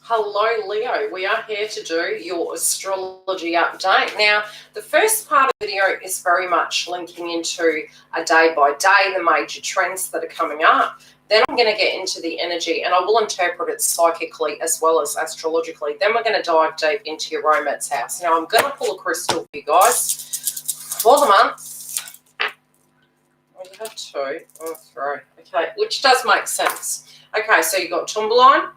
Hello, Leo. We are here to do your astrology update. Now, the first part of the video is very much linking into a day by day, the major trends that are coming up. Then I'm going to get into the energy, and I will interpret it psychically as well as astrologically. Then we're going to dive deep into your romance house. Now, I'm going to pull a crystal for you guys for the month. Well, you have two or three. Okay, which does make sense. Okay, so you've got Tumbeline.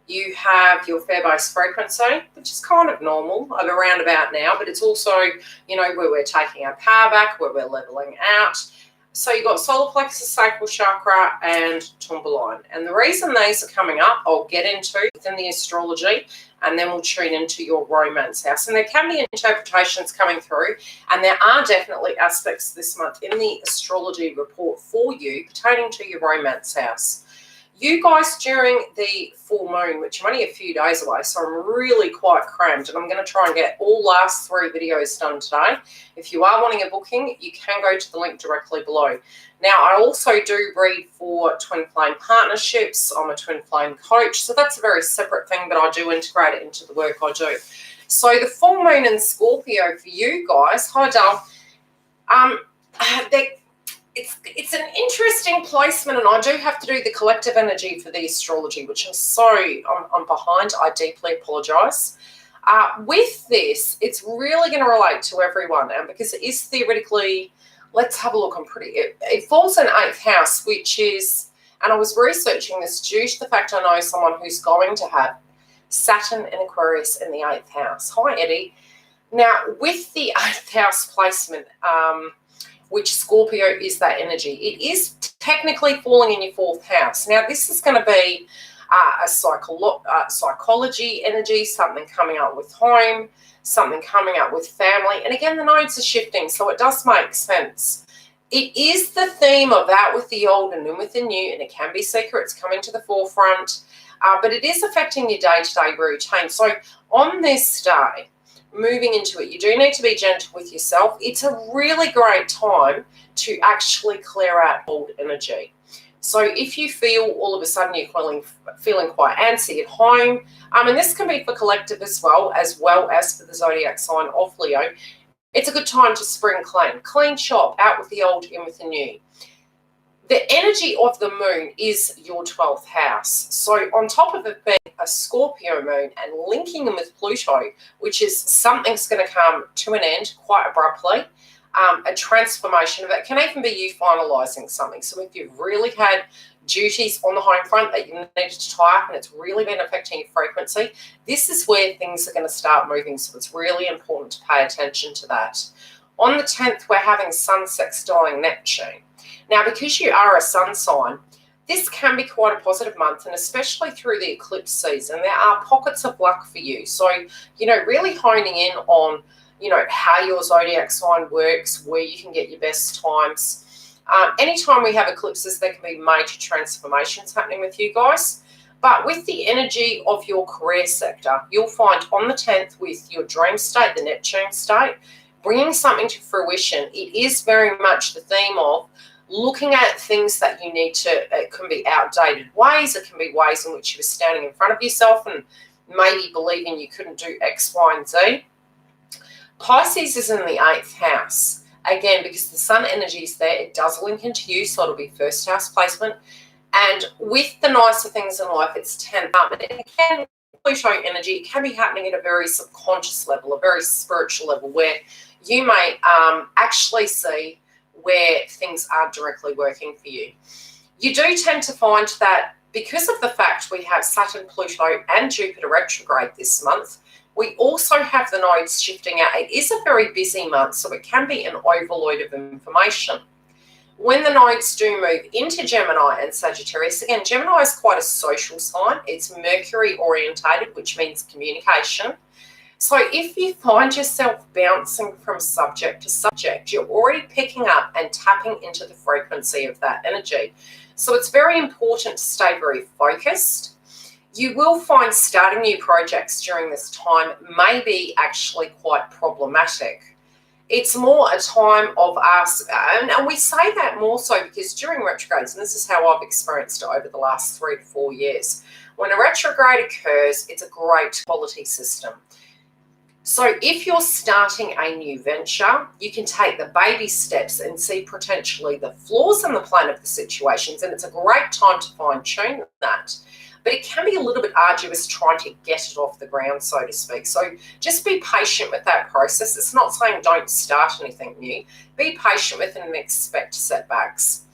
You have your fair base frequency, which is kind of normal of around about now, but it's also, where we're taking our power back, where we're leveling out. So you've got solar plexus, sacral chakra, and Tumbeline. And the reason these are coming up, I'll get into within the astrology, and then we'll tune into your romance house. And there can be interpretations coming through, and there are definitely aspects this month in the astrology report for you pertaining to your romance house. You guys, during the full moon, which I'm only a few days away, so I'm really quite crammed, and I'm going to try and get all last 3 videos done today. If you are wanting a booking, you can go to the link directly below. Now, I also do read for twin flame partnerships. I'm a twin flame coach, so that's a very separate thing, but I do integrate it into the work I do. So the full moon in Scorpio for you guys, hi, Dale, It's an interesting placement, and I do have to do the collective energy for the astrology, which I'm behind. I deeply apologise. With this, it's really going to relate to everyone, and because it is theoretically, let's have a look. It falls in 8th house, which is, and I was researching this due to the fact I know someone who's going to have Saturn and Aquarius in the 8th house. Hi, Eddie. Now, with the 8th house placement, which Scorpio is that energy, it is technically falling in your 4th house. Now, this is going to be a psychology energy, something coming up with home, something coming up with family. And again, the nodes are shifting, so it does make sense. It is the theme of out with the old and in with the new, and it can be secrets coming to the forefront, but it is affecting your day-to-day routine. So on this day, moving into it, you do need to be gentle with yourself. It's a really great time to actually clear out old energy. So if you feel all of a sudden you're feeling quite antsy at home, and this can be for collective as well as for the zodiac sign of Leo, it's a good time to spring clean shop, out with the old, in with the new. The energy of the moon is your 12th house. So on top of it being a Scorpio moon and linking in with Pluto, which is something's going to come to an end quite abruptly, a transformation of it can even be you finalising something. So if you've really had duties on the home front that you needed to tie up and it's really been affecting your frequency, this is where things are going to start moving. So it's really important to pay attention to that. On the 10th, we're having Sun sextiling Neptune. Now, because you are a sun sign, this can be quite a positive month, and especially through the eclipse season, there are pockets of luck for you. So, really honing in on, how your zodiac sign works, where you can get your best times. Anytime we have eclipses, there can be major transformations happening with you guys. But with the energy of your career sector, you'll find on the 10th with your dream state, the Neptune state, bringing something to fruition. It is very much the theme of looking at things that you need to, it can be outdated ways, it can be ways in which you were standing in front of yourself and maybe believing you couldn't do X, Y, and Z. Pisces is in the 8th house. Again, because the sun energy is there, it does link into you, so it'll be 1st house placement. And with the nicer things in life, it's 10th up. And again, Pluto energy, it can be happening at a very subconscious level, a very spiritual level, where you may actually see where things aren't directly working for you. You do tend to find that because of the fact we have Saturn, Pluto, and Jupiter retrograde this month, we also have the nodes shifting out. It is a very busy month, so it can be an overload of information. When the nodes do move into Gemini and Sagittarius, again, Gemini is quite a social sign. It's Mercury orientated, which means communication. So if you find yourself bouncing from subject to subject, you're already picking up and tapping into the frequency of that energy. So it's very important to stay very focused. You will find starting new projects during this time may be actually quite problematic. It's more a time of us, and we say that more so because during retrogrades, and this is how I've experienced it over the last 3 to 4 years, when a retrograde occurs, it's a great quality system. So if you're starting a new venture, you can take the baby steps and see potentially the flaws in the plan of the situations, and it's a great time to fine-tune that. But it can be a little bit arduous trying to get it off the ground, so to speak. So just be patient with that process. It's not saying don't start anything new. Be patient with it and expect setbacks.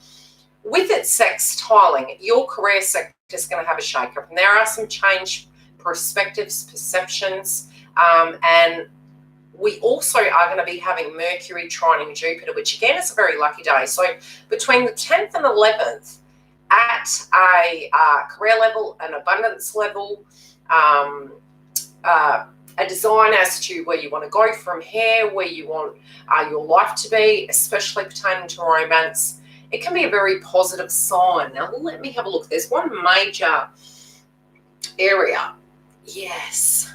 With it sextiling, your career sector is going to have a shake-up, and there are some change perspectives, perceptions, and we also are going to be having Mercury trining Jupiter, which again is a very lucky day. So between the 10th and 11th, at a career level, an abundance level, a design as to where you want to go from here, where you want your life to be, especially pertaining to romance, it can be a very positive sign. Now, let me have a look. There's one major area. Yes.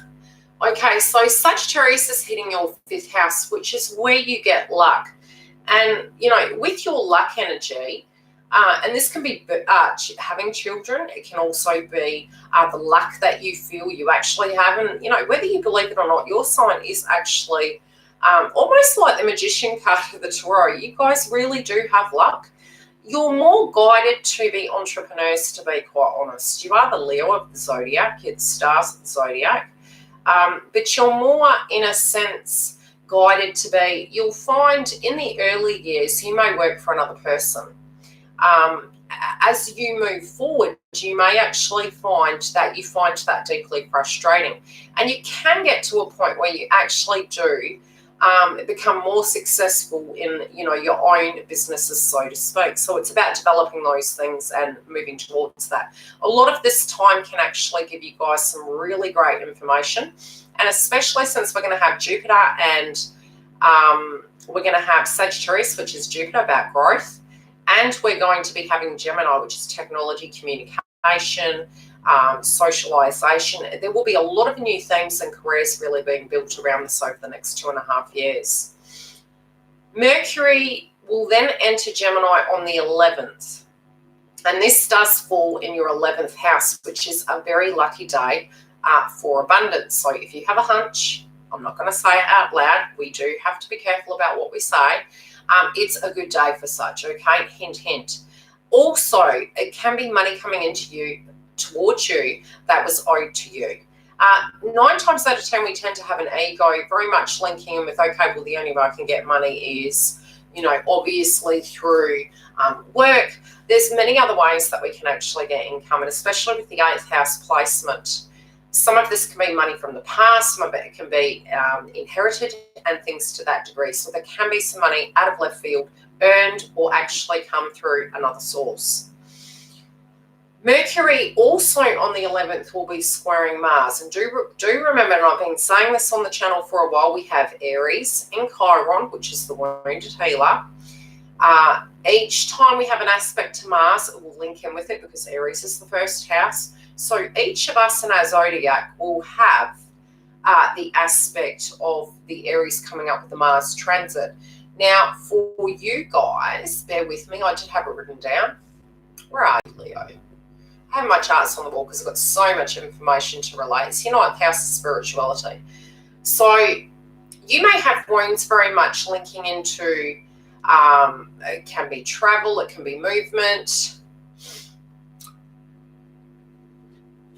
Okay, so Sagittarius is hitting your 5th house, which is where you get luck. And, you know, with your luck energy, and this can be having children. It can also be the luck that you feel you actually have. And, you know, whether you believe it or not, your sign is actually almost like the magician card of the tarot. You guys really do have luck. You're more guided to be entrepreneurs, to be quite honest. You are the Leo of the Zodiac. It's stars of the Zodiac. But you're more, in a sense, guided to be, you'll find in the early years, you may work for another person. As you move forward, you may actually find that deeply frustrating. And you can get to a point where you actually do become more successful in, you know, your own businesses, so to speak. So it's about developing those things and moving towards that. A lot of this time can actually give you guys some really great information. And especially since we're going to have Jupiter and we're going to have Sagittarius, which is Jupiter, about growth. And we're going to be having Gemini, which is technology, communication, socialization. There will be a lot of new themes and careers really being built around this over the next 2.5 years. Mercury will then enter Gemini on the 11th. And this does fall in your 11th house, which is a very lucky day for abundance. So if you have a hunch, I'm not going to say it out loud. We do have to be careful about what we say. It's a good day for such, okay? Hint, hint. Also, it can be money coming into you, towards you, that was owed to you. 9 times out of 10, we tend to have an ego very much linking in with, okay, well, the only way I can get money is, you know, obviously through work. There's many other ways that we can actually get income, and especially with the 8th house placement. Some of this can be money from the past, some of it can be inherited and things to that degree. So there can be some money out of left field earned or actually come through another source. Mercury also on the 11th will be squaring Mars. And do remember, and I've been saying this on the channel for a while, we have Aries in Chiron, which is the wounded healer. Each time we have an aspect to Mars, it will link in with it because Aries is the 1st house. So each of us in our zodiac will have the aspect of the Aries coming up with the Mars transit. Now, for you guys, bear with me, I did have it written down. Where are you, Leo? I have my charts on the wall because I've got so much information to relate. It's your 9th house of spirituality. So you may have wounds very much linking into, it can be travel, it can be movement.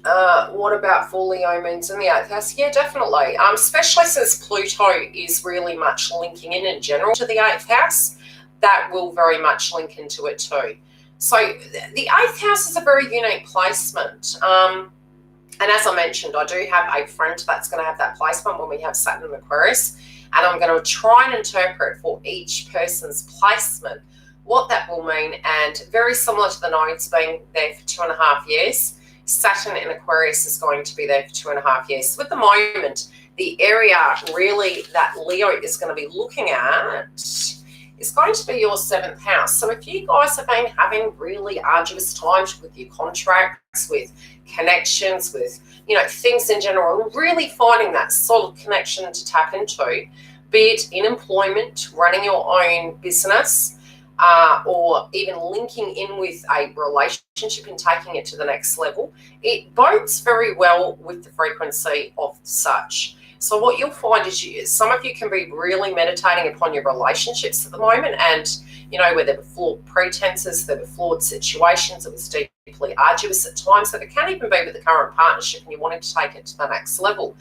What about full Leo moons in the 8th house? Yeah, definitely. Especially since Pluto is really much linking in general to the 8th house, that will very much link into it too. So the 8th house is a very unique placement. And as I mentioned, I do have a friend that's going to have that placement when we have Saturn in Aquarius. And I'm going to try and interpret for each person's placement what that will mean. And very similar to the nodes being there for 2.5 years, Saturn in Aquarius is going to be there for 2.5 years. So at the moment, the area really that Leo is going to be looking at is going to be your 7th house. So if you guys have been having really arduous times with your contracts, with connections, with, you know, things in general, really finding that solid connection to tap into, be it in employment, running your own business, or even linking in with a relationship and taking it to the next level, it bodes very well with the frequency of such. So what you'll find is some of you can be really meditating upon your relationships at the moment, and where there were flawed pretenses, there were flawed situations, it was deeply arduous at times, so it can even be with the current partnership and you're wanting to take it to the next level.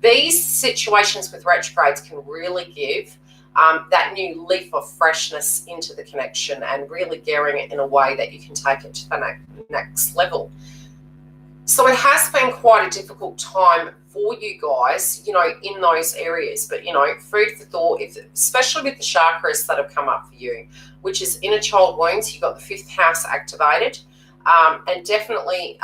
These situations with retrogrades can really give that new leaf of freshness into the connection and really gearing it in a way that you can take it to the next level. So it has been quite a difficult time for you guys, in those areas. But, food for thought, especially with the chakras that have come up for you, which is inner child wounds. You've got the 5th house activated, and definitely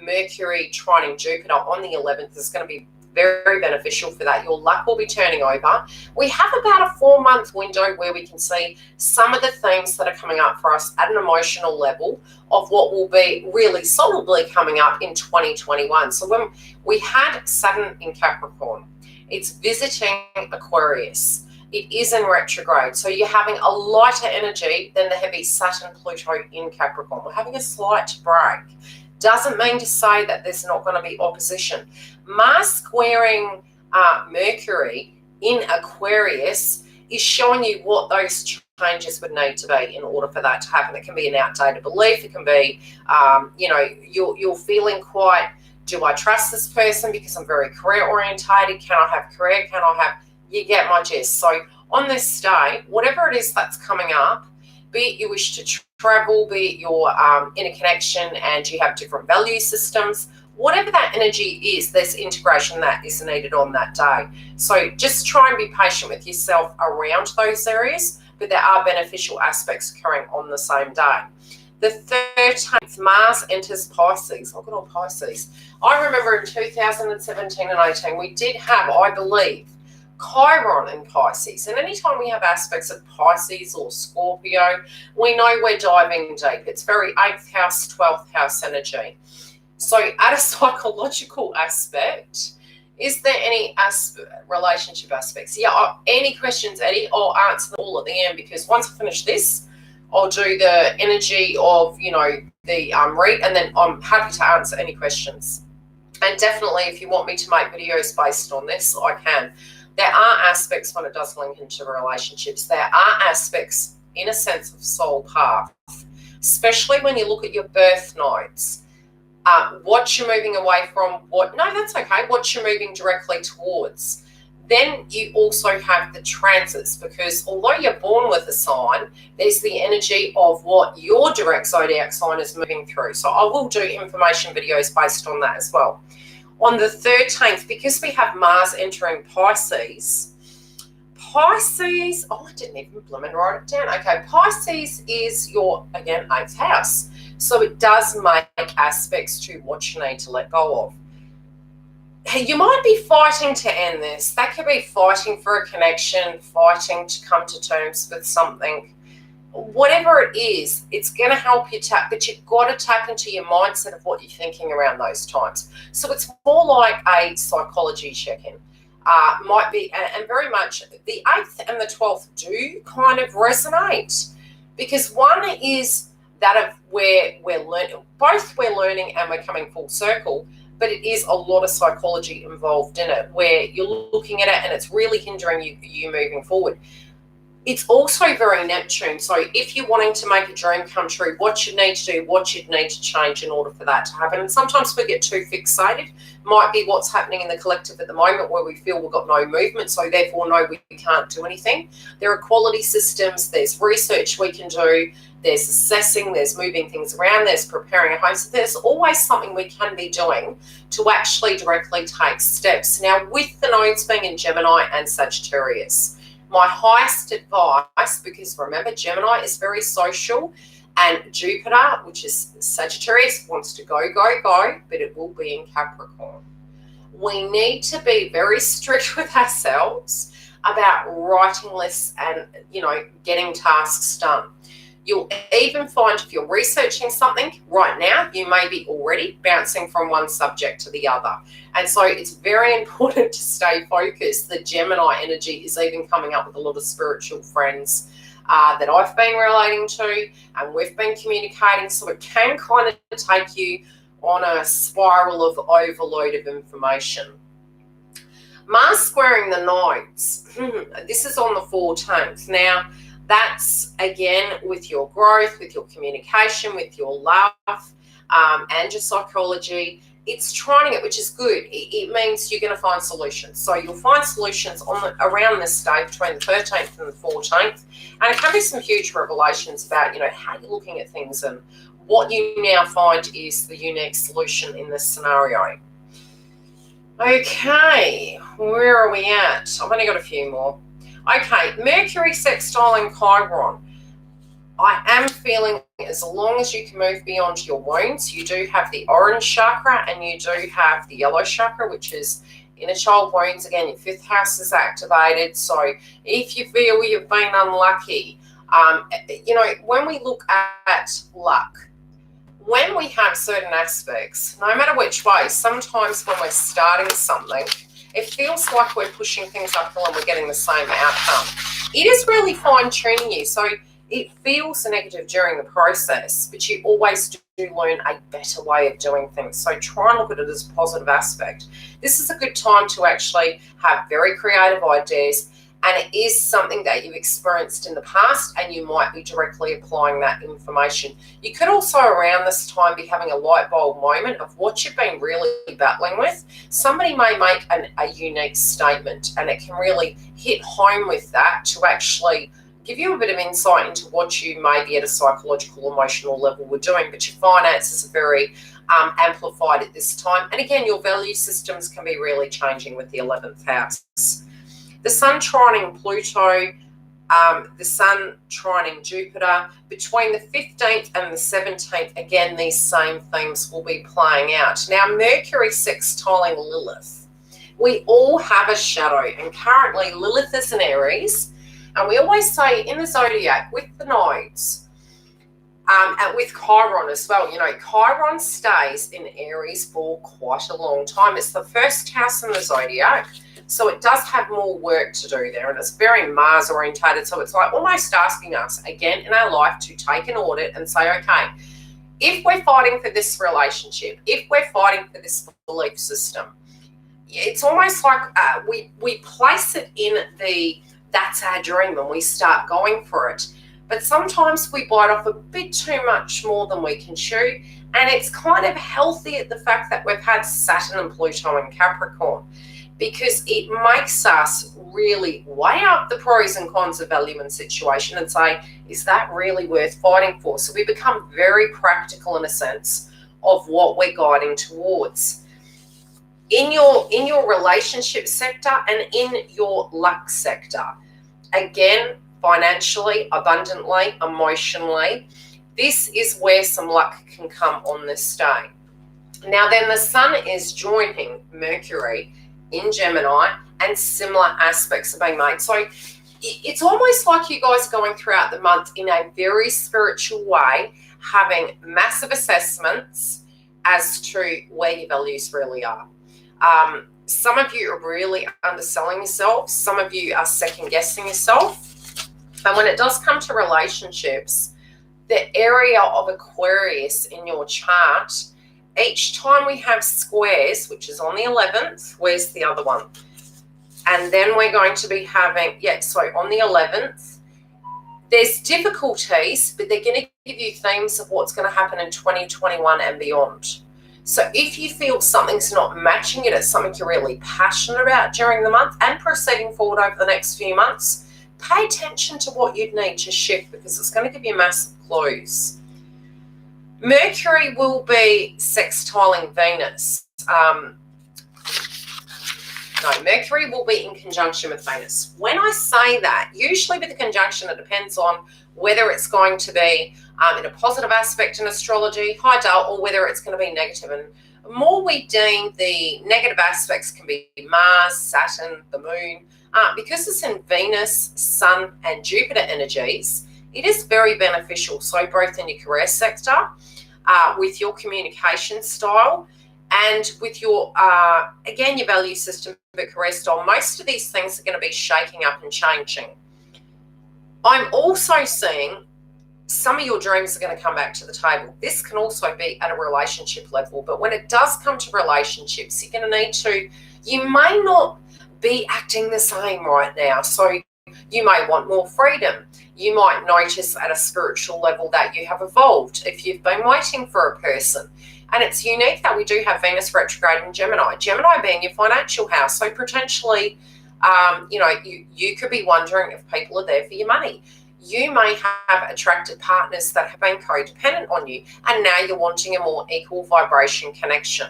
Mercury trining Jupiter on the 11th is going to be very beneficial for that. Your luck will be turning over. We have about a 4-month window where we can see some of the themes that are coming up for us at an emotional level of what will be really solidly coming up in 2021. So when we had Saturn in Capricorn, it's visiting Aquarius. It is in retrograde. So you're having a lighter energy than the heavy Saturn Pluto in Capricorn. We're having a slight break. Doesn't mean to say that there's not going to be opposition. Mars squaring Mercury in Aquarius is showing you what those changes would need to be in order for that to happen. It can be an outdated belief. It can be, you're feeling quite, do I trust this person because I'm very career orientated? Can I have career? Can I have, you get my gist. So on this day, whatever it is that's coming up, be it you wish to travel, be it you're in a connection and you have different value systems, whatever that energy is, there's integration that is needed on that day. So just try and be patient with yourself around those areas, but there are beneficial aspects occurring on the same day. The 13th, Mars enters Pisces. Oh, good old Pisces. I remember in 2017 and 18, we did have, I believe, Chiron in Pisces, and anytime we have aspects of Pisces or Scorpio, we know we're diving deep. It's very 8th house, 12th house energy. So at a psychological aspect, is there any relationship aspects? Yeah, any questions, Eddie? I'll answer them all at the end, because once I finish this, I'll do the energy of, the read, and then I'm happy to answer any questions. And definitely, if you want me to make videos based on this, I can. There are aspects when it does link into relationships. There are aspects in a sense of soul path, especially when you look at your birth notes. What you're moving away from, what you're moving directly towards. Then you also have the transits, because although you're born with a sign, there's the energy of what your direct zodiac sign is moving through. So I will do information videos based on that as well. On the 13th, because we have Mars entering Pisces, I didn't even write it down. Okay, Pisces is your, again, 8th house. So it does make aspects to what you need to let go of. You might be fighting to end this. That could be fighting for a connection, fighting to come to terms with something. Whatever it is, it's going to help you tap, but you've got to tap into your mindset of what you're thinking around those times. So it's more like a psychology check-in. Might be, and very much the 8th and the 12th do kind of resonate, because one is that of where we're learning, both we're learning and we're coming full circle, but it is a lot of psychology involved in it, where you're looking at it and it's really hindering you moving forward. It's also very Neptune. So if you're wanting to make a dream come true, what you need to do, what you'd need to change in order for that to happen. And sometimes we get too fixated. Might be what's happening in the collective at the moment, where we feel we've got no movement, so therefore no, we can't do anything. There are quality systems, there's research we can do, there's assessing, there's moving things around, there's preparing a home. So there's always something we can be doing to actually directly take steps. Now, with the nodes being in Gemini and Sagittarius, my highest advice, because remember, Gemini is very social, and Jupiter, which is Sagittarius, wants to go, but it will be in Capricorn. We need to be very strict with ourselves about writing lists and, getting tasks done. You'll even find if you're researching something right now, you may be already bouncing from one subject to the other. And so it's very important to stay focused. The Gemini energy is even coming up with a lot of spiritual friends that I've been relating to, and we've been communicating. So it can kind of take you on a spiral of overload of information. Mars squaring the nodes. This is on the 14th. Now, that's, again, with your growth, with your communication, with your love, and your psychology. It's trining it, which is good. It means you're going to find solutions. So you'll find solutions around this day between the 13th and the 14th. And it can be some huge revelations about, how you're looking at things and what you now find is the unique solution in this scenario. Okay, where are we at? I've only got a few more. Okay, Mercury sextiling Chiron. I am feeling as long as you can move beyond your wounds, you do have the orange chakra and you do have the yellow chakra, which is inner child wounds. Again, your 5th house is activated. So if you feel you've been unlucky, when we look at luck, when we have certain aspects, no matter which way, sometimes when we're starting something, it feels like we're pushing things uphill and we're getting the same outcome. It is really fine-tuning you. So it feels negative during the process, but you always do learn a better way of doing things. So try and look at it as a positive aspect. This is a good time to actually have very creative ideas, and it is something that you've experienced in the past and you might be directly applying that information. You could also around this time be having a light bulb moment of what you've been really battling with. Somebody may make a unique statement and it can really hit home with that to actually give you a bit of insight into what you maybe at a psychological, emotional level were doing, but your finances are very amplified at this time. And again, your value systems can be really changing with the 11th house. The Sun trining Pluto, the Sun trining Jupiter, between the 15th and the 17th, again, these same themes will be playing out. Now, Mercury sextiling Lilith. We all have a shadow, and currently Lilith is in Aries, and we always say in the zodiac with the nodes, and with Chiron as well, Chiron stays in Aries for quite a long time. It's the 1st house in the zodiac. So it does have more work to do there, and it's very Mars orientated. So it's like almost asking us again in our life to take an audit and say, okay, if we're fighting for this relationship, if we're fighting for this belief system, it's almost like we place it in that's our dream and we start going for it. But sometimes we bite off a bit too much more than we can chew. And it's kind of healthy at the fact that we've had Saturn and Pluto in Capricorn, because it makes us really weigh up the pros and cons of value and situation and say, is that really worth fighting for? So we become very practical in a sense of what we're guiding towards. In your relationship sector and in your luck sector, again, financially, abundantly, emotionally, this is where some luck can come on this day. Now then, the Sun is joining Mercury in Gemini, and similar aspects are being made. So it's almost like you guys are going throughout the month in a very spiritual way, having massive assessments as to where your values really are. Some of you are really underselling yourself. Some of you are second guessing yourself. And when it does come to relationships, the area of Aquarius in your chart, each time we have squares, which is on the 11th, where's the other one? And then we're going to be having, so on the 11th, there's difficulties, but they're going to give you themes of what's going to happen in 2021 and beyond. So if you feel something's not matching it, it's something you're really passionate about during the month and proceeding forward over the next few months, pay attention to what you'd need to shift, because it's going to give you massive clues. Mercury will be sextiling Venus. Mercury will be in conjunction with Venus. When I say that, usually with the conjunction, it depends on whether it's going to be in a positive aspect in astrology, high Dale, or whether it's going to be negative. And the more we deem the negative aspects can be Mars, Saturn, the Moon, because it's in Venus, Sun, and Jupiter energies, it is very beneficial. So both in your career sector, with your communication style, and with your, again, your value system, but career style, most of these things are going to be shaking up and changing. I'm also seeing some of your dreams are going to come back to the table. This can also be at a relationship level, but when it does come to relationships, you're going to need to, you may not be acting the same right now. So you may want more freedom. You might notice at a spiritual level that you have evolved if you've been waiting for a person. And it's unique that we do have Venus retrograde in Gemini. Gemini being your financial house. So potentially, you could be wondering if people are there for your money. You may have attracted partners that have been codependent on you, and now you're wanting a more equal vibration connection.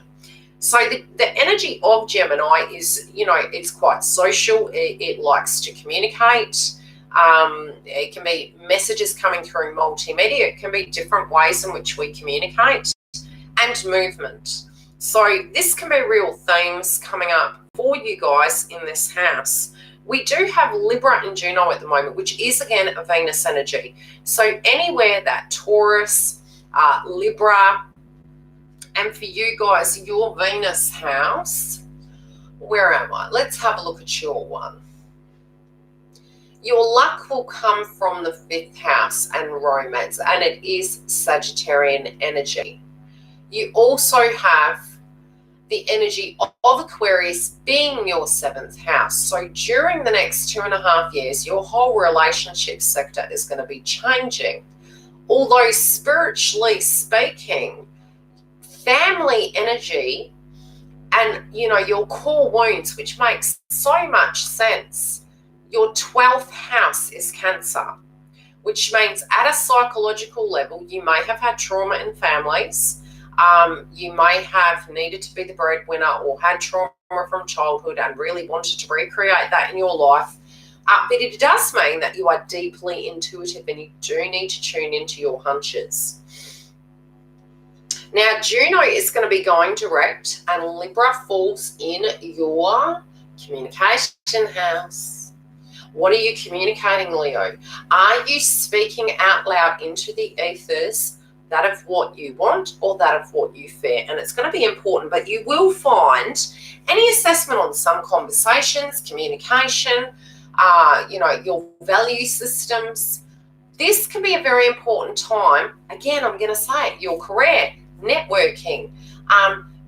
So the energy of Gemini is, it's quite social. It likes to communicate. It can be messages coming through multimedia. It can be different ways in which we communicate, and movement. So this can be real themes coming up for you guys in this house. We do have Libra and Juno at the moment, which is, again, a Venus energy. So anywhere that Taurus, Libra, and for you guys, your Venus house, where am I? Let's have a look at your one. Your luck will come from the 5th house and romance, and it is Sagittarian energy. You also have the energy of Aquarius being your 7th house. So during the next 2.5 years, your whole relationship sector is going to be changing. Although spiritually speaking, family energy and, your core wounds, which makes so much sense, your 12th house is Cancer, which means at a psychological level, you may have had trauma in families. You may have needed to be the breadwinner or had trauma from childhood and really wanted to recreate that in your life. But it does mean that you are deeply intuitive and you do need to tune into your hunches. Now, Juno is going to be going direct, and Libra falls in your communication house. What are you communicating, Leo? Are you speaking out loud into the ethers, that of what you want or that of what you fear? And it's going to be important, but you will find any assessment on some conversations, communication, your value systems. This can be a very important time. Again, I'm going to say it, your career, networking,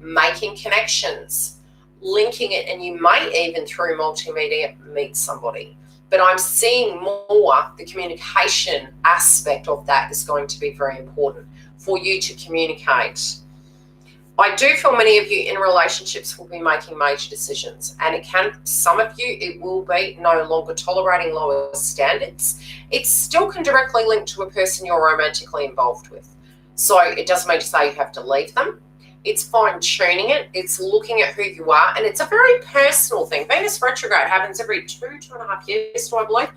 making connections, linking it, and you may even through multimedia meet somebody. But I'm seeing more the communication aspect of that is going to be very important for you to communicate. I do feel many of you in relationships will be making major decisions, and some of you, it will be no longer tolerating lower standards. It still can directly link to a person you're romantically involved with. So it doesn't mean to say you have to leave them. It's fine-tuning it. It's looking at who you are, and it's a very personal thing. Venus retrograde happens every 2.5 years, do I believe?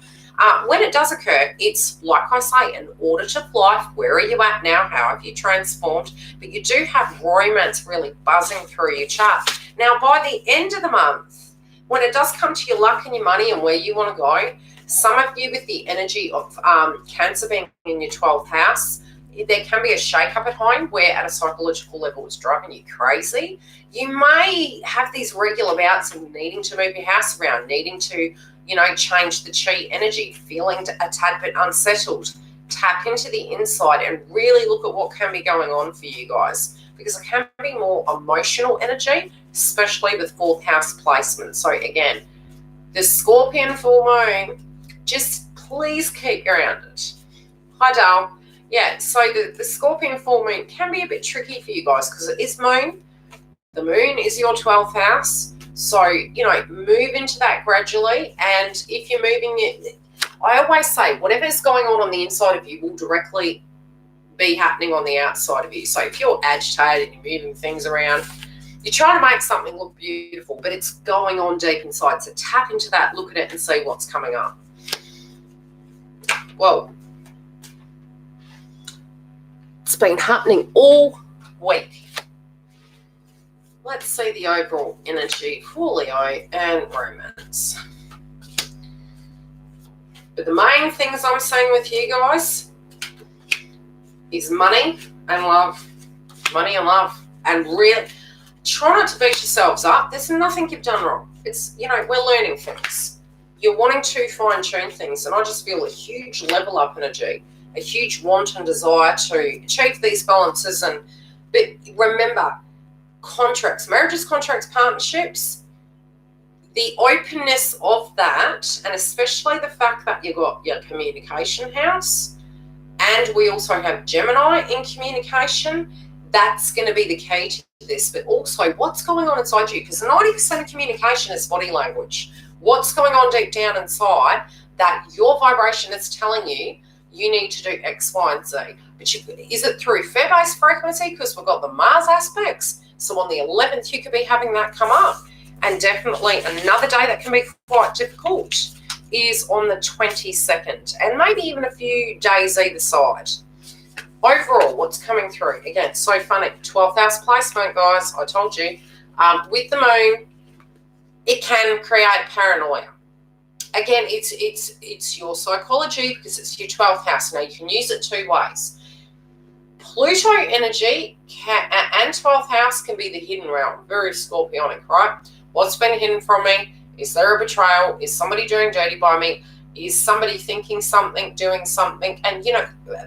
When it does occur, it's, like I say, an audit of life. Where are you at now? How have you transformed? But you do have romance really buzzing through your chart. Now, by the end of the month, when it does come to your luck and your money and where you want to go, some of you with the energy of Cancer being in your 12th house, there can be a shake-up at home where at a psychological level it's driving you crazy. You may have these regular bouts of needing to move your house around, needing to, change the chi energy, feeling a tad bit unsettled. Tap into the inside and really look at what can be going on for you guys, because it can be more emotional energy, especially with 4th house placement. So again, the Scorpion full moon, just please keep around it. Hi, Dale. Yeah, so the Scorpion full moon can be a bit tricky for you guys because it is moon. The moon is your 12th house. So, move into that gradually. And if you're moving it, I always say whatever's going on the inside of you will directly be happening on the outside of you. So if you're agitated and you're moving things around, you're trying to make something look beautiful, but it's going on deep inside. So tap into that, look at it and see what's coming up. Well, it's been happening all week. Let's see the overall energy for Leo and romance. But the main things I'm saying with you guys is money and love. Money and love. And really try not to beat yourselves up. There's nothing you've done wrong. It's, you know, we're learning things. You're wanting to fine-tune things, and I just feel a huge level up energy, a huge want and desire to achieve these balances. But remember, contracts, marriages, contracts, partnerships, the openness of that, and especially the fact that you've got your communication house, and we also have Gemini in communication, that's going to be the key to this. But also, what's going on inside you? Because 90% of communication is body language. What's going on deep down inside that your vibration is telling you you need to do X, Y, and Z? But is it through fear-based frequency? Because we've got the Mars aspects. So on the 11th, you could be having that come up. And definitely another day that can be quite difficult is on the 22nd, and maybe even a few days either side. Overall, what's coming through? Again, so funny. 12th house placement, guys. I told you. With the moon, it can create paranoia. Again, it's your psychology because it's your 12th house. Now, you can use it two ways. Pluto energy and 12th house can be the hidden realm. Very scorpionic, right? What's been hidden from me? Is there a betrayal? Is somebody doing dirty by me? Is somebody thinking something, doing something? And, you know,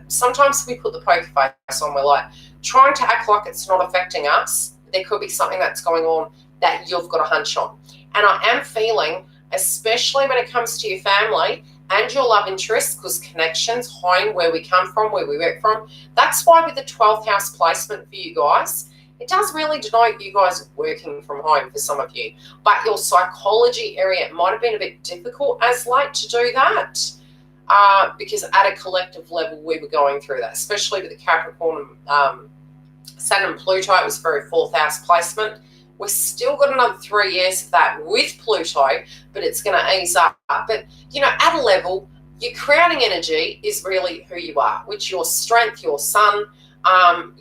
sometimes we put the poker face on. We're like trying to act like it's not affecting us. There could be something that's going on that you've got a hunch on. And I am feeling, especially when it comes to your family and your love interests, because connections, home, where we come from, where we work from, that's why with the 12th house placement for you guys, it does really denote you guys working from home for some of you. But your psychology area, it might have been a bit difficult as late to do that because at a collective level, we were going through that, especially with the Capricorn, Saturn and Pluto. It was very 4th house placement. We've still got another 3 years of that with Pluto, but it's going to ease up. But, you know, at a level, your creating energy is really who you are, which your strength, your sun.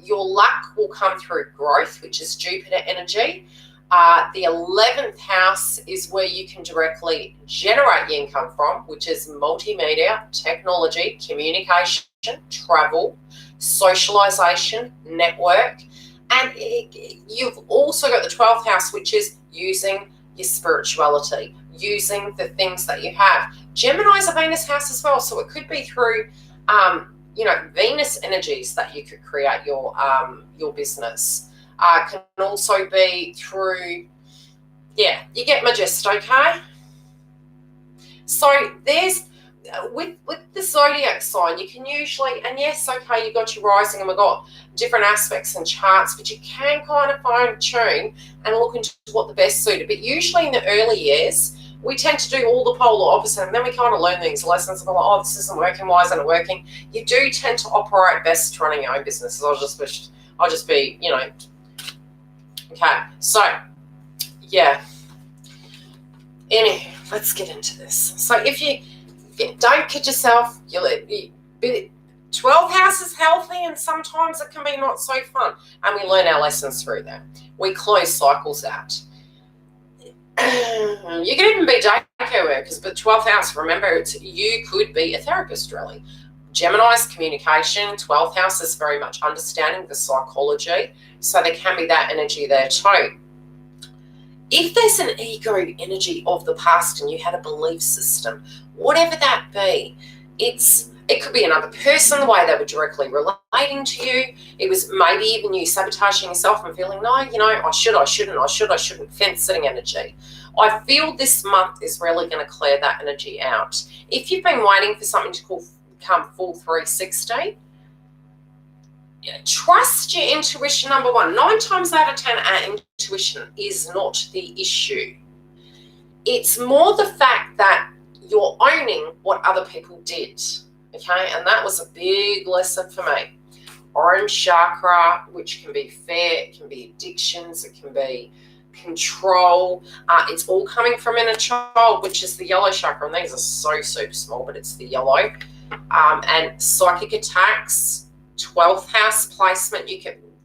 Your luck will come through growth, which is Jupiter energy. The 11th house is where you can directly generate your income from, which is multimedia, technology, communication, travel, socialization, network. And you've also got the 12th house, which is using your spirituality, using the things that you have. Gemini is a Venus house as well, so it could be through you know, Venus energies that you could create your business. Can also be through, yeah, you get my gist, okay? So there's, with the Zodiac sign, you can usually, and yes, okay, you've got your rising and we've got different aspects and charts, but you can kind of fine tune and look into what the best suited. But usually in the early years, we tend to do all the polar opposite, and then we kind of learn these lessons and we're like, oh, this isn't working, why isn't it working? You do tend to operate best running your own businesses. I'll just be, you know, okay. So, yeah. Anyway, let's get into this. So if you don't kid yourself, 12th house is healthy and sometimes it can be not so fun. And we learn our lessons through that. We close cycles out. You can even be daycare workers, but 12th house, remember, you could be a therapist, really. Gemini's communication, 12th house is very much understanding the psychology, so there can be that energy there too. If there's an ego energy of the past and you had a belief system, whatever that be, it could be another person, the way they were directly relating to you. It was maybe even you sabotaging yourself and feeling, no, you know, I shouldn't, fence-sitting energy. I feel this month is really going to clear that energy out. If you've been waiting for something to come full 360, trust your intuition, number one. 9 times out of 10, our intuition is not the issue. It's more the fact that you're owning what other people did. Okay, and that was a big lesson for me. Orange chakra, which can be fear, it can be addictions, it can be control. It's all coming from inner child, which is the yellow chakra, and these are so super small, but it's the yellow. And psychic attacks, 12th house placement,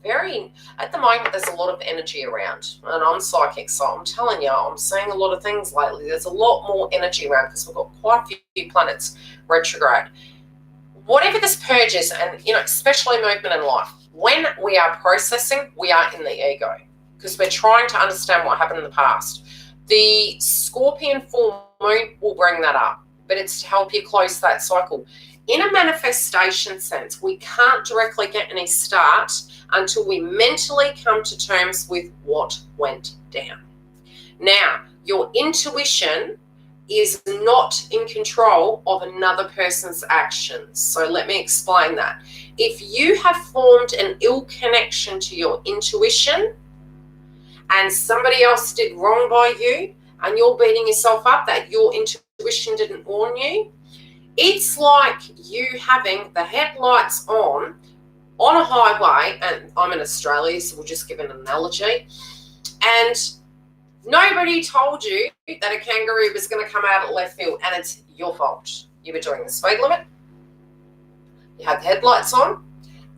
at the moment, there's a lot of energy around, and I'm psychic, so I'm telling you, I'm seeing a lot of things lately. There's a lot more energy around because we've got quite a few planets retrograde. Whatever this purge is, and especially movement in life, when we are processing, we are in the ego because we're trying to understand what happened in the past. The Scorpion full moon will bring that up, but it's to help you close that cycle. In a manifestation sense, we can't directly get any start until we mentally come to terms with what went down. Now, your intuition is not in control of another person's actions. So let me explain that. If you have formed an ill connection to your intuition and somebody else did wrong by you and you're beating yourself up that your intuition didn't warn you, it's like you having the headlights on a highway, and I'm in Australia, so we'll just give an analogy, and nobody told you that a kangaroo was going to come out at left field, and it's your fault. You were doing the speed limit. You had the headlights on,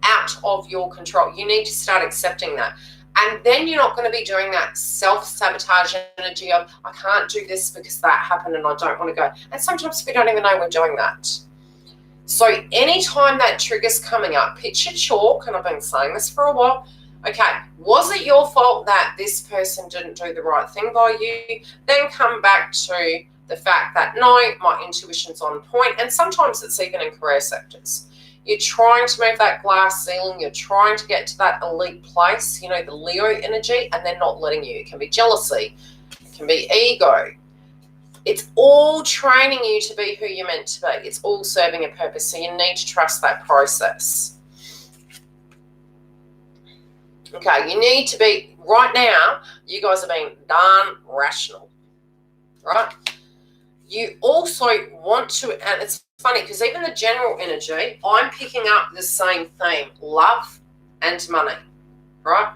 out of your control. You need to start accepting that. And then you're not going to be doing that self-sabotage energy of, I can't do this because that happened and I don't want to go. And sometimes we don't even know we're doing that. So anytime that trigger's coming up, picture chalk, and I've been saying this for a while. Okay, was it your fault that this person didn't do the right thing by you? Then come back to the fact that, no, my intuition's on point. And sometimes it's even in career sectors. You're trying to move that glass ceiling. You're trying to get to that elite place, the Leo energy, and they're not letting you. It can be jealousy. It can be ego. It's all training you to be who you're meant to be. It's all serving a purpose. So you need to trust that process. Okay, you need to be, right now, you guys are being darn rational, right? You also want to, and it's funny because even the general energy, I'm picking up the same theme, love and money, right?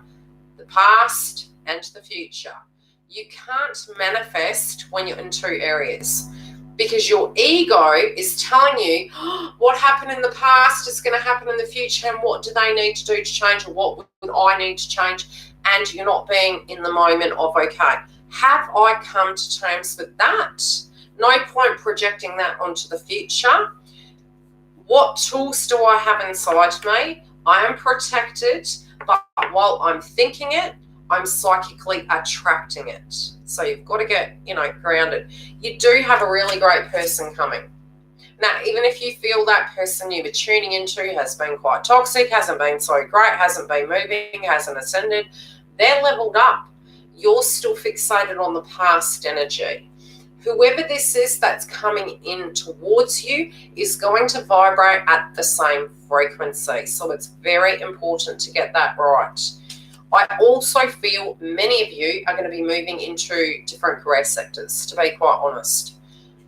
The past and the future. You can't manifest when you're in two areas because your ego is telling you what happened in the past is going to happen in the future and what do they need to do to change or what would I need to change, and you're not being in the moment of, okay, have I come to terms with that? No point projecting that onto the future. What tools do I have inside me? I am protected, but while I'm thinking it, I'm psychically attracting it. So you've got to get, grounded. You do have a really great person coming. Now, even if you feel that person you were tuning into has been quite toxic, hasn't been so great, hasn't been moving, hasn't ascended, they're leveled up. You're still fixated on the past energy. Whoever this is that's coming in towards you is going to vibrate at the same frequency. So it's very important to get that right. I also feel many of you are going to be moving into different career sectors, to be quite honest.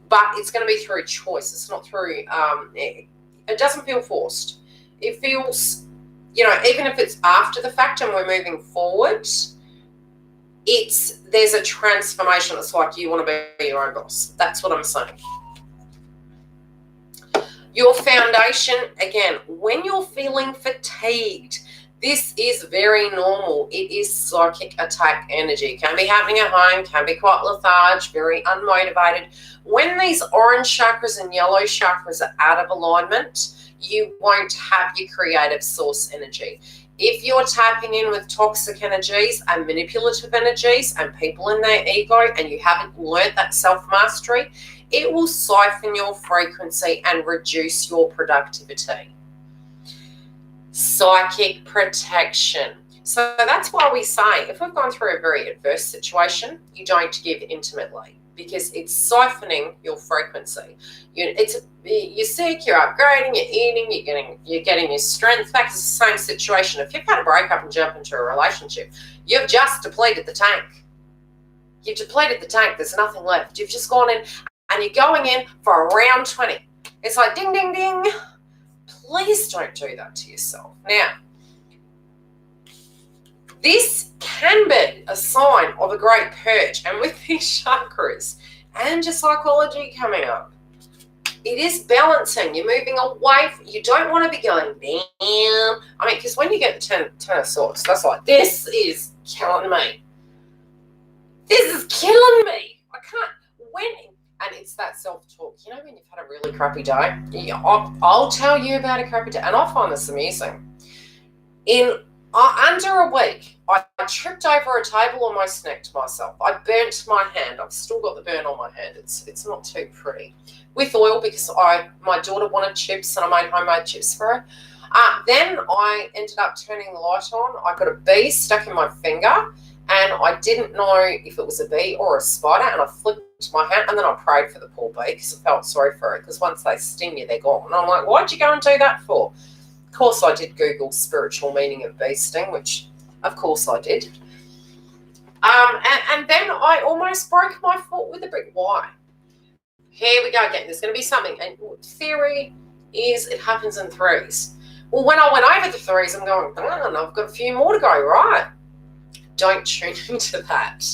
But it's going to be through choice. It's not through, it doesn't feel forced. It feels, even if it's after the fact and we're moving forward, there's a transformation. It's like you want to be your own boss. That's what I'm saying. Your foundation, again, when you're feeling fatigued, this is very normal. It is psychic attack energy. Can be happening at home, can be quite lethargic, very unmotivated. When these orange chakras and yellow chakras are out of alignment, you won't have your creative source energy. If you're tapping in with toxic energies and manipulative energies and people in their ego and you haven't learned that self-mastery, it will siphon your frequency and reduce your productivity. Psychic protection. So that's why we say if we've gone through a very adverse situation, you don't give intimately because it's siphoning your frequency. You're sick, you're upgrading, you're eating, you're getting your strength back. It's the same situation. If you've had a breakup and jump into a relationship, you've just depleted the tank. You've depleted the tank. There's nothing left. You've just gone in and you're going in for a round 20. It's like ding, ding, ding. Please don't do that to yourself. Now, this can be a sign of a great purge. And with these chakras and your psychology coming up, It is balancing. You're moving away. You don't want to be going down. I mean, because when you get the ten of Swords, that's like, this is killing me. This is killing me. I can't win. And it's that self-talk. You know when you've had a really crappy day? I'll tell you about a crappy day. And I find this amusing. In under a week, I tripped over a table, almost necked myself. I burnt my hand. I've still got the burn on my hand. It's not too pretty. With oil, because my daughter wanted chips and I made homemade chips for her. Then I ended up turning the light on. I got a bee stuck in my finger and I didn't know if it was a bee or a spider, and I flipped my hand and then I prayed for the poor bee because I felt sorry for her, because once they sting you, they're gone. And I'm like, why'd you go and do that for? Of course, I did Google spiritual meaning of bee sting, which of course I did. And then I almost broke my foot with a brick. Why? Here we go again. There's going to be something. And theory is it happens in threes. Well, when I went over the threes, I'm going, I've got a few more to go, right? Don't tune into that.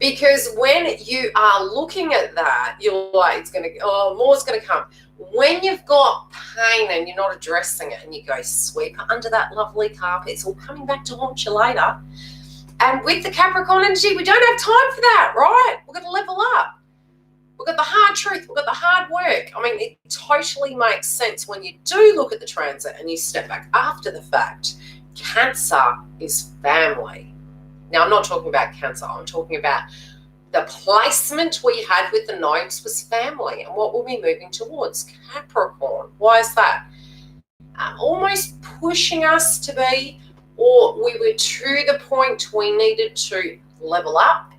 Because when you are looking at that, you're like, it's going to, more's going to come. When you've got pain and you're not addressing it and you go sweep under that lovely carpet, it's all coming back to haunt you later. And with the Capricorn energy, we don't have time for that, right? We've got to level up. We've got the hard truth. We've got the hard work. I mean, it totally makes sense when you do look at the transit and you step back after the fact. Cancer is family. Now, I'm not talking about Cancer. I'm talking about the placement we had with the nodes was family, and what we'll be moving towards, Capricorn. Why is that? Almost pushing us to be, or we were to the point we needed to level up.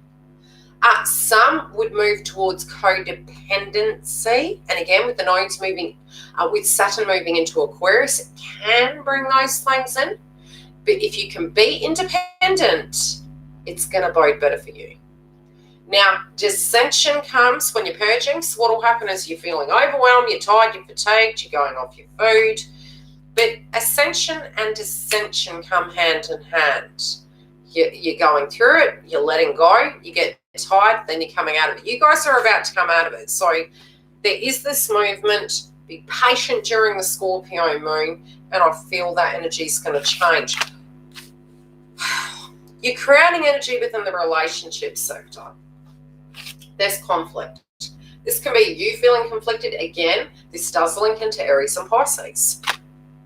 Some would move towards codependency, and again, with the nodes moving, with Saturn moving into Aquarius, it can bring those things in. But if you can be independent, it's going to bode better for you. Now, dissension comes when you're purging. So what will happen is you're feeling overwhelmed, you're tired, you're fatigued, you're going off your food. But ascension and dissension come hand in hand. You're going through it, you're letting go, you get tired, then you're coming out of it. You guys are about to come out of it. So there is this movement. Be patient during the Scorpio moon, and I feel that energy is going to change. You're creating energy within the relationship sector. There's conflict. This can be you feeling conflicted. Again, this does link into Aries and Pisces.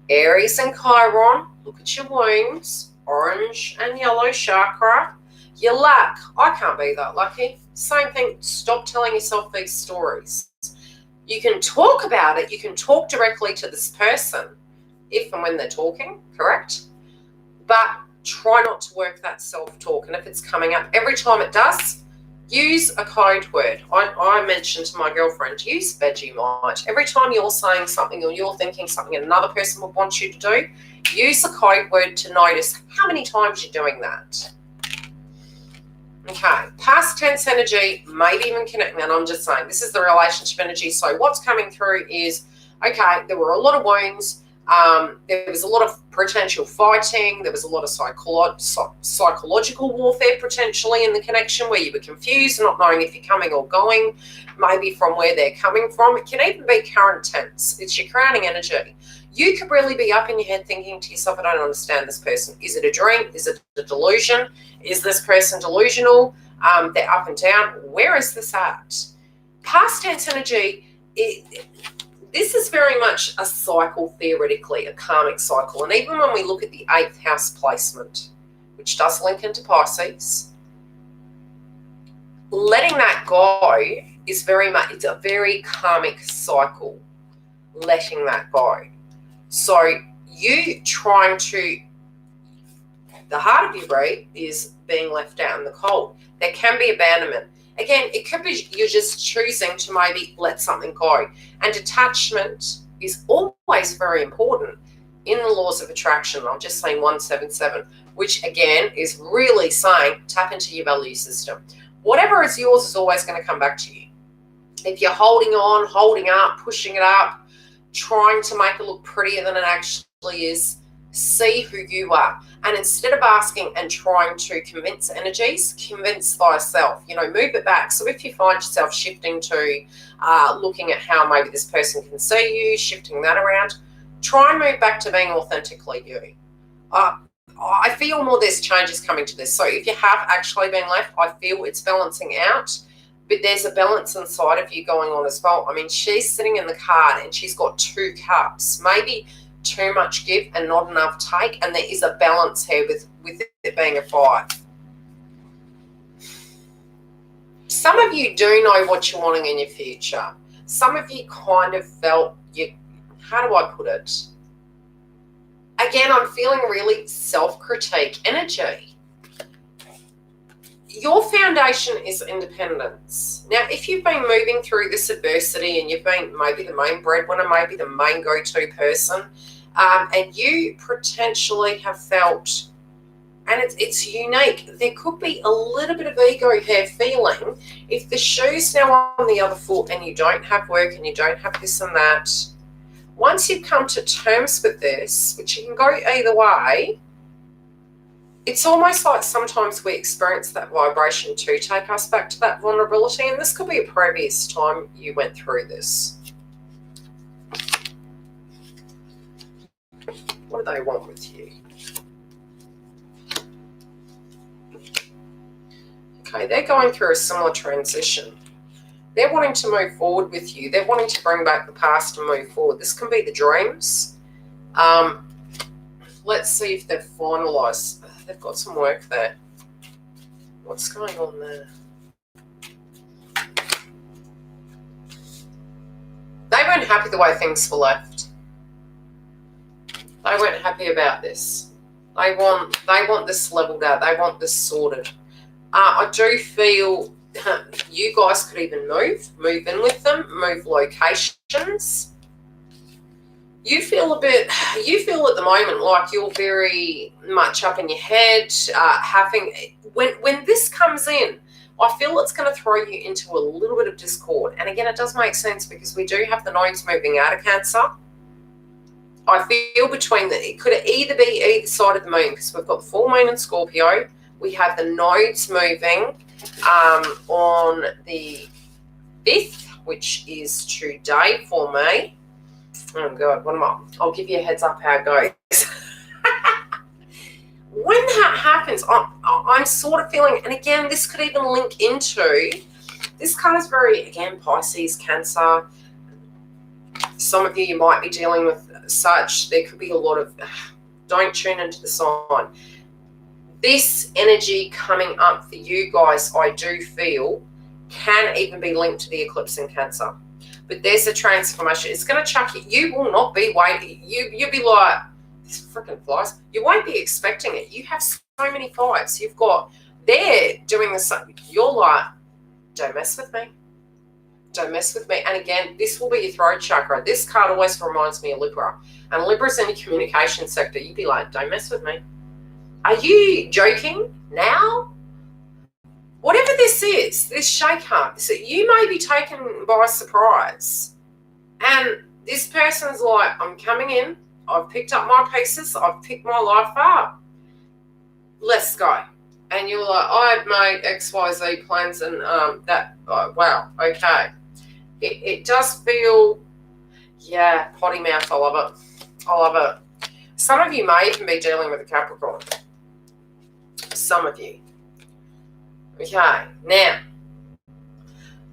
Aries and Chiron, look at your wounds, orange and yellow chakra. Your luck, I can't be that lucky. Same thing, stop telling yourself these stories. You can talk about it, you can talk directly to this person if and when they're talking, correct? But try not to work that self-talk. And if it's coming up, every time it does, use a code word. I mentioned to my girlfriend, use Vegemite. Every time you're saying something or you're thinking something another person would want you to do, use a code word to notice how many times you're doing that. Okay, past tense energy, maybe even connecting, and I'm just saying, this is the relationship energy. So what's coming through is, okay, there were a lot of wounds. There was a lot of potential fighting. There was a lot of psychological warfare potentially in the connection where you were confused, not knowing if you're coming or going, maybe from where they're coming from. It can even be current tense. It's your crowning energy. You could really be up in your head thinking to yourself, I don't understand this person. Is it a dream? Is it a delusion? Is this person delusional? They're up and down. Where is this at? Past tense energy, this is very much a cycle, theoretically, a karmic cycle. And even when we look at the 8th house placement, which does link into Pisces, letting that go is very much, it's a very karmic cycle, letting that go. So you trying to, the heart of your breed is being left out in the cold. There can be abandonment. Again, it could be you're just choosing to maybe let something go. And detachment is always very important in the laws of attraction. I'm just saying 177, which again is really saying tap into your value system. Whatever is yours is always going to come back to you. If you're holding on, holding up, pushing it up, trying to make it look prettier than it actually is, see who you are. And instead of asking and trying to convince energies, convince thyself, move it back. So if you find yourself shifting to looking at how maybe this person can see you, shifting that around, try and move back to being authentically you. I feel more there's changes coming to this. So if you have actually been left, I feel it's balancing out, but there's a balance inside of you going on as well. I mean, she's sitting in the card and she's got 2 cups, maybe too much give and not enough take, and there is a balance here with it being a 5. Some of you do know what you're wanting in your future. Some of you kind of felt how do I put it? Again, I'm feeling really self-critique energy. Your foundation is independence. Now, if you've been moving through this adversity and you've been maybe the main breadwinner, maybe the main go-to person, and you potentially have felt, and it's unique, there could be a little bit of ego here feeling, if the shoe's now on the other foot and you don't have work and you don't have this and that, once you've come to terms with this, which you can go either way, it's almost like sometimes we experience that vibration to take us back to that vulnerability, and this could be a previous time you went through this. What do they want with you? Okay, they're going through a similar transition. They're wanting to move forward with you. They're wanting to bring back the past and move forward. This can be the dreams. Let's see if they've finalised. They've got some work there. What's going on there? They weren't happy the way things were left. They weren't happy about this. They want this levelled out. They want this sorted. I do feel you guys could even move in with them, move locations. You feel at the moment like you're very much up in your head, when this comes in, I feel it's going to throw you into a little bit of discord. And again, it does make sense because we do have the nodes moving out of Cancer. I feel it could either be either side of the moon, because we've got the full moon in Scorpio. We have the nodes moving on the 5th, which is today for me. Oh God, what am I? I'll give you a heads up how it goes. When that happens, I'm sort of feeling, and again, this could even link into, this card is very, again, Pisces, Cancer. Some of you might be dealing with such. There could be a lot of, don't tune into the sign. This energy coming up for you guys, I do feel, can even be linked to the eclipse in Cancer. But there's a transformation. It's going to chuck you. You will not be waiting. You'll be like, this freaking flies. You won't be expecting it. You have so many 5s. They're doing the same. You're like, don't mess with me. Don't mess with me. And again, this will be your throat chakra. This card always reminds me of Libra. And Libra's in the communication sector. You'd be like, don't mess with me. Are you joking now? Whatever this is, this shake-up, so you may be taken by surprise. And this person's like, I'm coming in. I've picked up my pieces. I've picked my life up. Let's go. And you're like, I've made XYZ plans and wow, okay. It does feel, yeah, potty mouth. I love it. I love it. Some of you may even be dealing with a Capricorn. Some of you. Okay, now,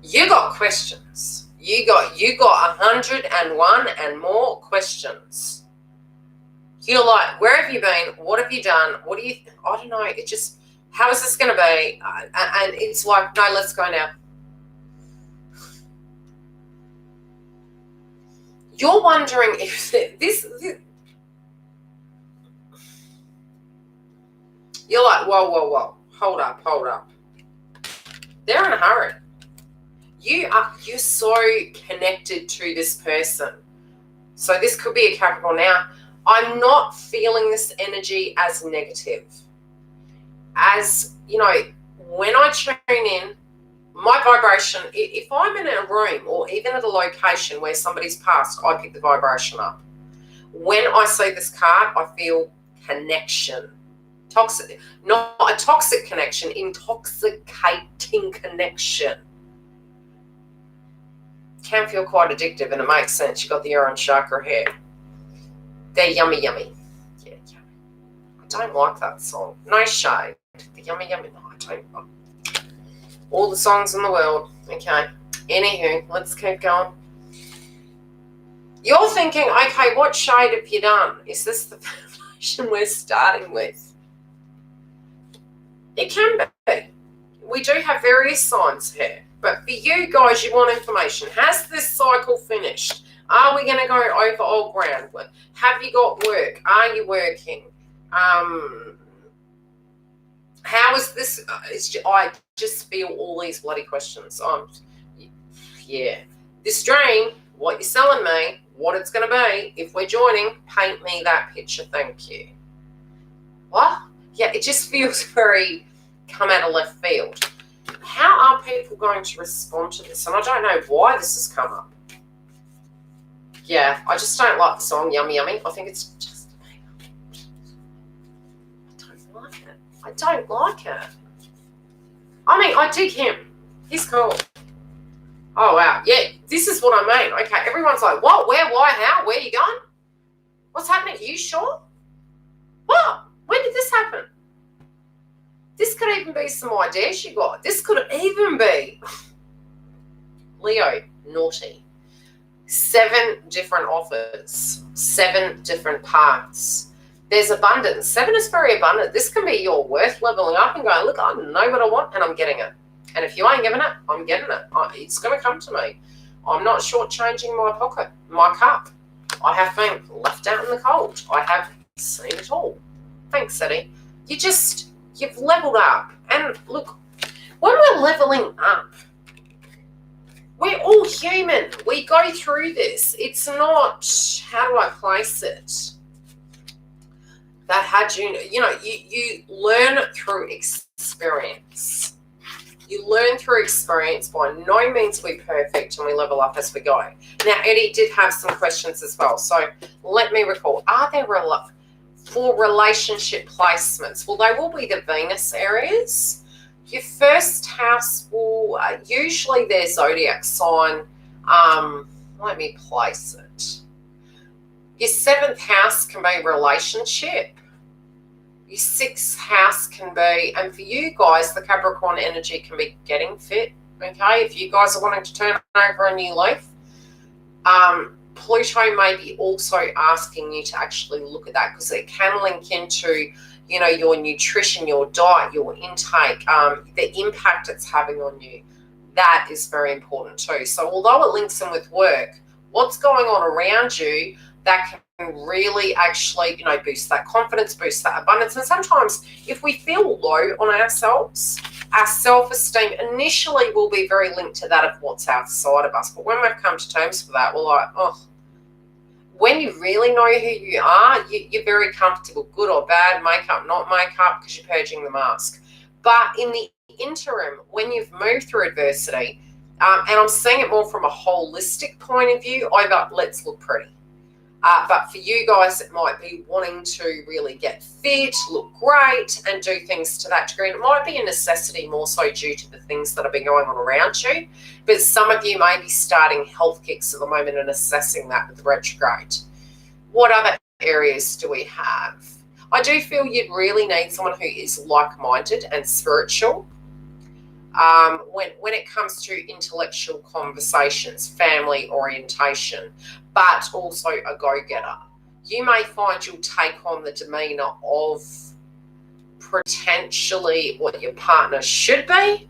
you got questions. You got 101 and more questions. You're like, where have you been? What have you done? I don't know. It just, how is this going to be? And it's like, no, let's go now. You're wondering if this you're like, whoa, hold up. They're in a hurry. You're so connected to this person. So this could be a Capricorn. Now, I'm not feeling this energy as negative. As, when I tune in, my vibration, if I'm in a room or even at a location where somebody's passed, I pick the vibration up. When I see this card, I feel connection. Toxic, not a toxic connection, intoxicating connection. Can feel quite addictive, and it makes sense. You got the Aaron chakra here. They're yummy. Yeah, yummy. I don't like that song. No shade. The yummy. No, I don't. All the songs in the world. Okay. Anywho, let's keep going. You're thinking, okay, what shade have you done? Is this the foundation we're starting with? It can be. We do have various signs here. But for you guys, you want information. Has this cycle finished? Are we going to go over old ground? Have you got work? Are you working? How is this? I just feel all these bloody questions. Yeah. This dream, what you're selling me, what it's going to be, if we're joining, paint me that picture, thank you. What? Yeah, it just feels very come out of left field. How are people going to respond to this? And I don't know why this has come up. Yeah, I just don't like the song Yummy. I think it's just I don't like it. I mean, I dig him. He's cool. Oh, wow. Yeah, this is what I mean. Okay, everyone's like, what, where, why, how, where are you going? What's happening? Are you sure? What? When did this happen? This could even be some ideas you got. This could even be Leo, naughty. 7 different offers, 7 different paths. There's abundance. 7 is very abundant. This can be your worth leveling up and going, look, I know what I want and I'm getting it. And if you ain't giving it, I'm getting it. It's going to come to me. I'm not shortchanging my pocket, my cup. I have been left out in the cold. I have seen it all. Thanks, Eddie. You've leveled up. And look, when we're leveling up, we're all human. We go through this. It's not, how do I place it? That had you learn through experience. You learn through experience. By no means we're perfect, and we level up as we go. Now, Eddie did have some questions as well. So let me recall. Are there for relationship placements? Well, they will be the Venus areas. Your first house will usually their zodiac sign. Let me place it. Your 7th house can be relationship. Your 6th house can be, and for you guys, the Capricorn energy can be getting fit. Okay, if you guys are wanting to turn over a new leaf, Pluto may be also asking you to actually look at that, because it can link into, your nutrition, your diet, your intake, the impact it's having on you. That is very important too. So although it links in with work, what's going on around you that can really actually, boost that confidence, boost that abundance. And sometimes if we feel low on ourselves, our self-esteem initially will be very linked to that of what's outside of us. But when we've come to terms with that, we're like, when you really know who you are, you're very comfortable, good or bad, makeup, not makeup, because you're purging the mask. But in the interim, when you've moved through adversity, and I'm seeing it more from a holistic point of view, over let's look pretty. But for you guys, it might be wanting to really get fit, look great, and do things to that degree. And it might be a necessity more so due to the things that have been going on around you. But some of you may be starting health kicks at the moment and assessing that with retrograde. What other areas do we have? I do feel you'd really need someone who is like-minded and spiritual. When it comes to intellectual conversations, family orientation, but also a go-getter. You may find you'll take on the demeanor of potentially what your partner should be,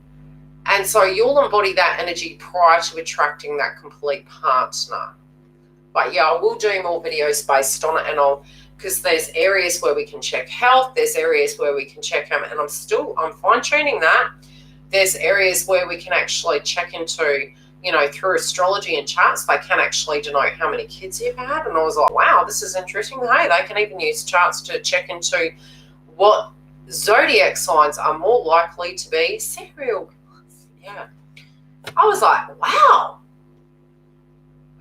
and so you'll embody that energy prior to attracting that complete partner. But yeah, I will do more videos based on it, and because there's areas where we can check health, there's areas where we can check and I'm fine-tuning that. There's areas where we can actually check into, through astrology and charts, they can actually denote how many kids you've had. And I was like, wow, this is interesting. Hey, they can even use charts to check into what zodiac signs are more likely to be serial killers. Yeah. I was like, wow.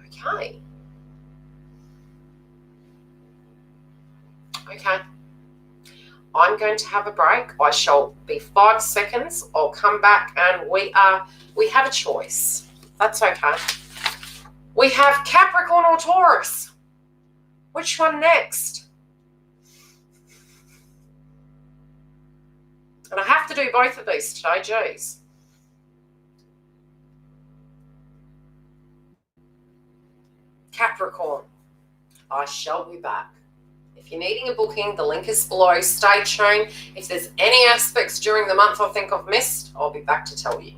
Okay. Okay. I'm going to have a break. I shall be 5 seconds. I'll come back and we have a choice. That's okay. We have Capricorn or Taurus. Which one next? And I have to do both of these today, geez. Capricorn. I shall be back. If you're needing a booking, the link is below. Stay tuned. If there's any aspects during the month I think I've missed, I'll be back to tell you.